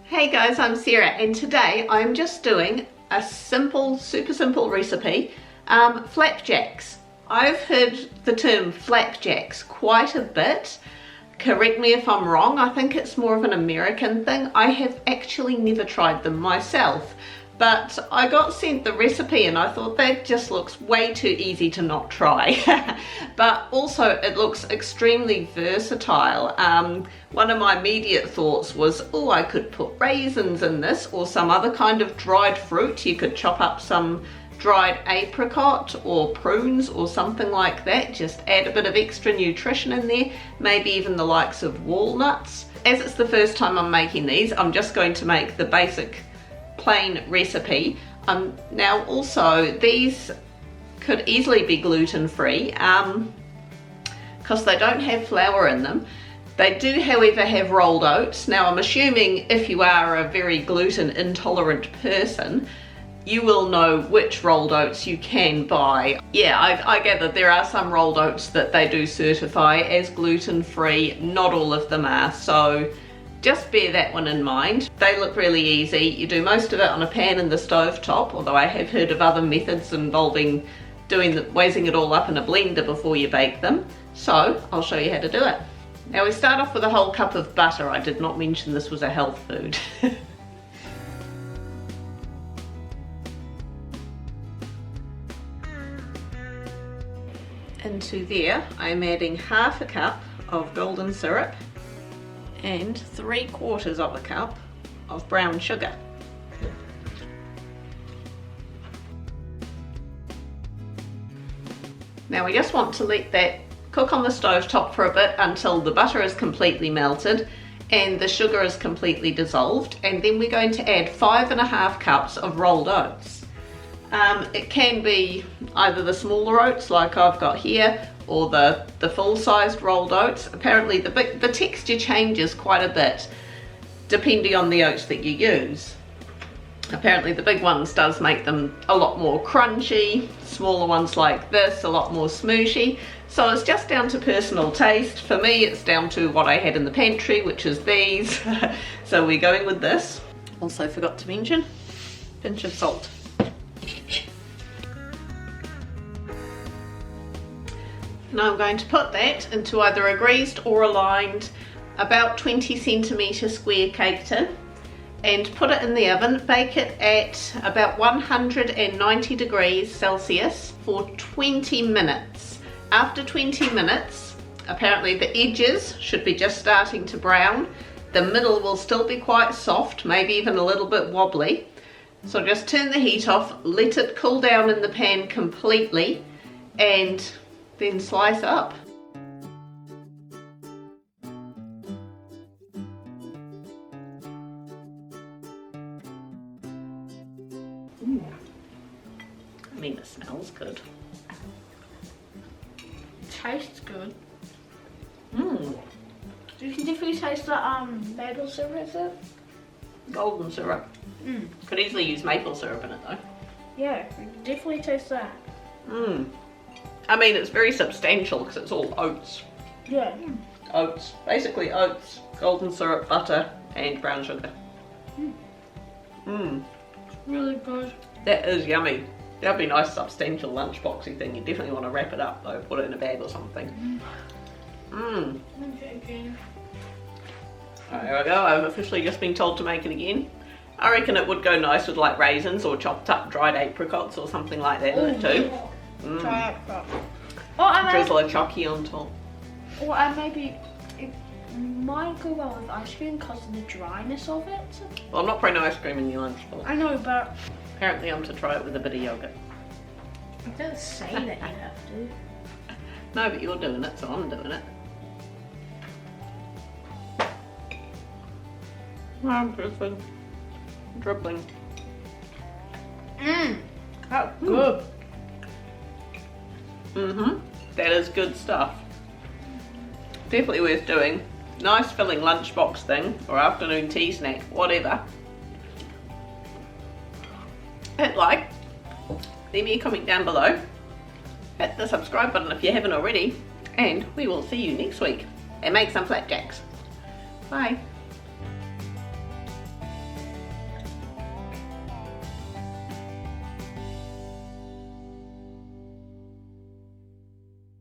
Hey guys, I'm Sarah and today I'm just doing a simple, super simple recipe, flapjacks. I've heard the term flapjacks quite a bit. Correct me if I'm wrong, I think it's more of an American thing. I have actually never tried them myself, but I got sent the recipe and I thought that just looks way too easy to not try. But also it looks extremely versatile. One of my immediate thoughts was, oh, I could put raisins in this or some other kind of dried fruit. You could chop up some dried apricot or prunes or something like that. Just add a bit of extra nutrition in there, maybe even the likes of walnuts. As it's the first time I'm making these, I'm just going to make the basic plain recipe. Now also these could easily be gluten-free because they don't have flour in them. They do however have rolled oats. Now I'm assuming if you are a very gluten intolerant person, you will know which rolled oats you can buy. Yeah, I gather there are some rolled oats that they do certify as gluten-free. Not all of them are, so just bear that one in mind. They look really easy. You do most of it on a pan in the stovetop, although I have heard of other methods involving whizzing it all up in a blender before you bake them. So I'll show you how to do it. Now we start off with a whole cup of butter. I did not mention this was a health food. Into there I'm adding half a cup of golden syrup and 3/4 of a cup of brown sugar. Now we just want to let that cook on the stove top for a bit until the butter is completely melted and the sugar is completely dissolved, and then we're going to add 5½ cups of rolled oats. It can be either the smaller oats like I've got here or the full-sized rolled oats. Apparently the texture changes quite a bit depending on the oats that you use. Apparently the big ones does make them a lot more crunchy, smaller ones like this a lot more smooshy. So it's just down to personal taste. For me it's down to what I had in the pantry, which is these. So we're going with this. Also forgot to mention, pinch of salt. Now I'm going to put that into either a greased or a lined about 20cm square cake tin and put it in the oven. Bake it at about 190 degrees Celsius for 20 minutes. After 20 minutes, apparently the edges should be just starting to brown. The middle will still be quite soft, maybe even a little bit wobbly. So just turn the heat off, let it cool down in the pan completely, and then slice up. Ooh. I mean, it smells good. Tastes good. Mmm. You can definitely taste the maple syrup, is it? Golden syrup. Mm. Could easily use maple syrup in it though. Yeah, you can definitely taste that. Mmm. I mean, it's very substantial because it's all oats. Yeah. Oats. Basically oats, golden syrup, butter, and brown sugar. Mmm. Really good. That is yummy. That'd be a nice substantial lunchboxy thing. You definitely want to wrap it up though, put it in a bag or something. Mmm. There we go, I've officially just been told to make it again. I reckon it would go nice with like raisins or chopped up dried apricots or something like that in it too. Try apricot. Or Drizzle a chocky on top. Or maybe it might go well with ice cream because of the dryness of it. Well, I'm not putting ice cream in your lunchbox. I know, but Apparently I'm to try it with a bit of yogurt. I don't say that you have to. No, but you're doing it, so I'm doing it. I'm dribbling. Mmm, that's good. Mm-hmm. That is good stuff. Definitely worth doing. Nice filling lunchbox thing or afternoon tea snack, whatever. Hit like, leave me a comment down below, hit the subscribe button if you haven't already, and we will see you next week and make some flapjacks. Bye.